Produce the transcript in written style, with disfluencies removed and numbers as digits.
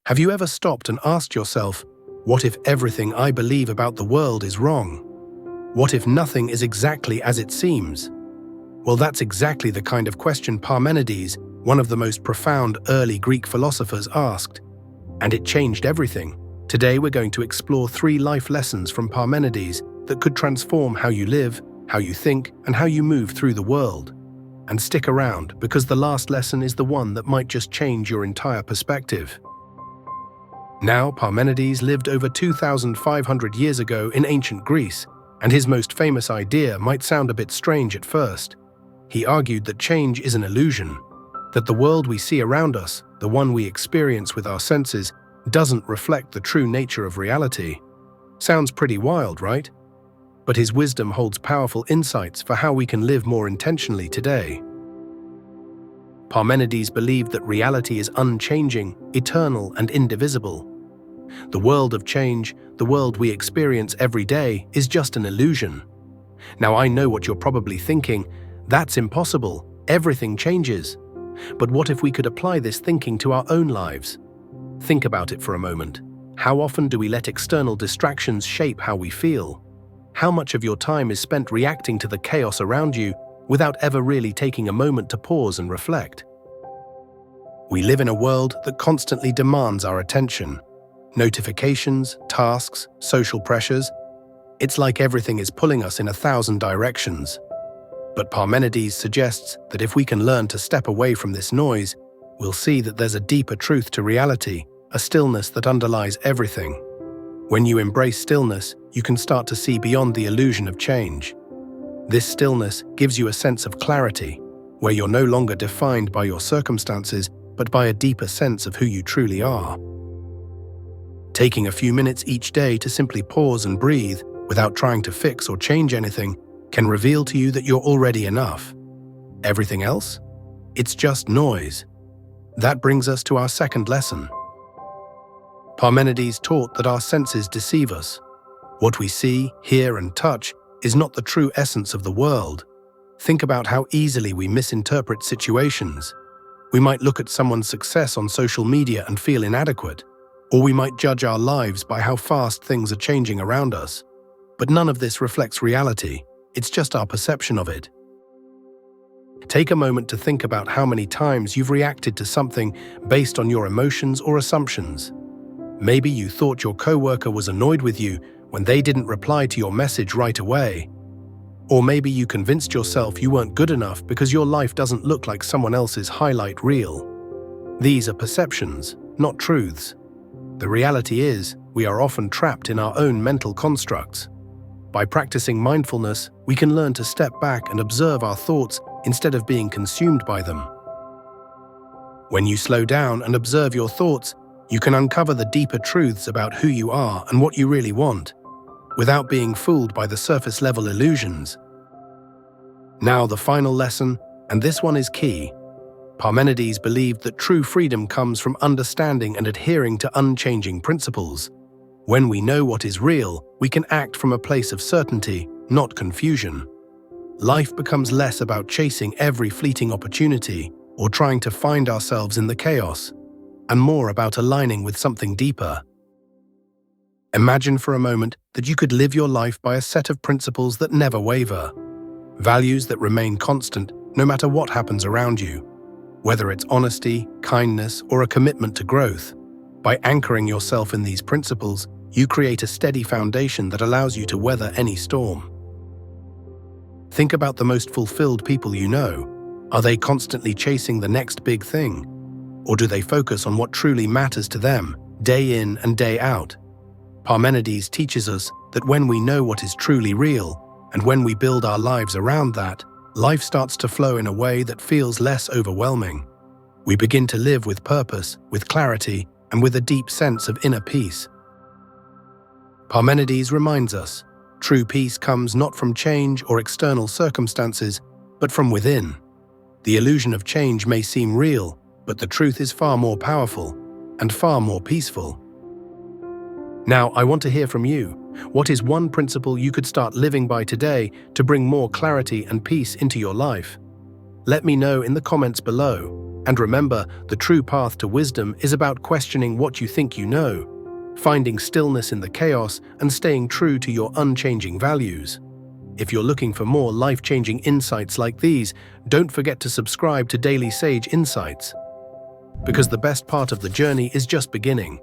Have you ever stopped and asked yourself, what if everything I believe about the world is wrong? What if nothing is exactly as it seems? Well, that's exactly the kind of question Parmenides, one of the most profound early Greek philosophers, asked. And it changed everything. Today we're going to explore 3 life lessons from Parmenides that could transform how you live, how you think, and how you move through the world. And stick around, because the last lesson is the one that might just change your entire perspective. Now, Parmenides lived over 2,500 years ago in ancient Greece, and his most famous idea might sound a bit strange at first. He argued that change is an illusion, that the world we see around us, the one we experience with our senses, doesn't reflect the true nature of reality. Sounds pretty wild, right? But his wisdom holds powerful insights for how we can live more intentionally today. Parmenides believed that reality is unchanging, eternal, and indivisible. The world of change, the world we experience every day, is just an illusion. Now, I know what you're probably thinking. That's impossible. Everything changes. But what if we could apply this thinking to our own lives? Think about it for a moment. How often do we let external distractions shape how we feel? How much of your time is spent reacting to the chaos around you without ever really taking a moment to pause and reflect? We live in a world that constantly demands our attention. Notifications, tasks, social pressures. It's like everything is pulling us in 1,000 directions. But Parmenides suggests that if we can learn to step away from this noise, we'll see that there's a deeper truth to reality, a stillness that underlies everything. When you embrace stillness, you can start to see beyond the illusion of change. This stillness gives you a sense of clarity, where you're no longer defined by your circumstances, but by a deeper sense of who you truly are. Taking a few minutes each day to simply pause and breathe, without trying to fix or change anything, can reveal to you that you're already enough. Everything else? It's just noise. That brings us to our second lesson. Parmenides taught that our senses deceive us. What we see, hear, and touch is not the true essence of the world. Think about how easily we misinterpret situations. We might look at someone's success on social media and feel inadequate, or we might judge our lives by how fast things are changing around us. But none of this reflects reality. It's just our perception of it. Take a moment to think about how many times you've reacted to something based on your emotions or assumptions. Maybe you thought your coworker was annoyed with you when they didn't reply to your message right away. Or maybe you convinced yourself you weren't good enough because your life doesn't look like someone else's highlight reel. These are perceptions, not truths. The reality is, we are often trapped in our own mental constructs. By practicing mindfulness, we can learn to step back and observe our thoughts instead of being consumed by them. When you slow down and observe your thoughts, you can uncover the deeper truths about who you are and what you really want, without being fooled by the surface-level illusions. Now, the final lesson, and this one is key. Parmenides believed that true freedom comes from understanding and adhering to unchanging principles. When we know what is real, we can act from a place of certainty, not confusion. Life becomes less about chasing every fleeting opportunity or trying to find ourselves in the chaos, and more about aligning with something deeper. Imagine for a moment that you could live your life by a set of principles that never waver, values that remain constant no matter what happens around you, whether it's honesty, kindness, or a commitment to growth. By anchoring yourself in these principles, you create a steady foundation that allows you to weather any storm. Think about the most fulfilled people you know. Are they constantly chasing the next big thing? Or do they focus on what truly matters to them, day in and day out? Parmenides teaches us that when we know what is truly real, and when we build our lives around that, life starts to flow in a way that feels less overwhelming. We begin to live with purpose, with clarity, and with a deep sense of inner peace. Parmenides reminds us, true peace comes not from change or external circumstances, but from within. The illusion of change may seem real, but the truth is far more powerful and far more peaceful. Now, I want to hear from you. What is one principle you could start living by today to bring more clarity and peace into your life? Let me know in the comments below. And remember, the true path to wisdom is about questioning what you think you know, finding stillness in the chaos, and staying true to your unchanging values. If you're looking for more life-changing insights like these, don't forget to subscribe to Daily Sage Insights, because the best part of the journey is just beginning.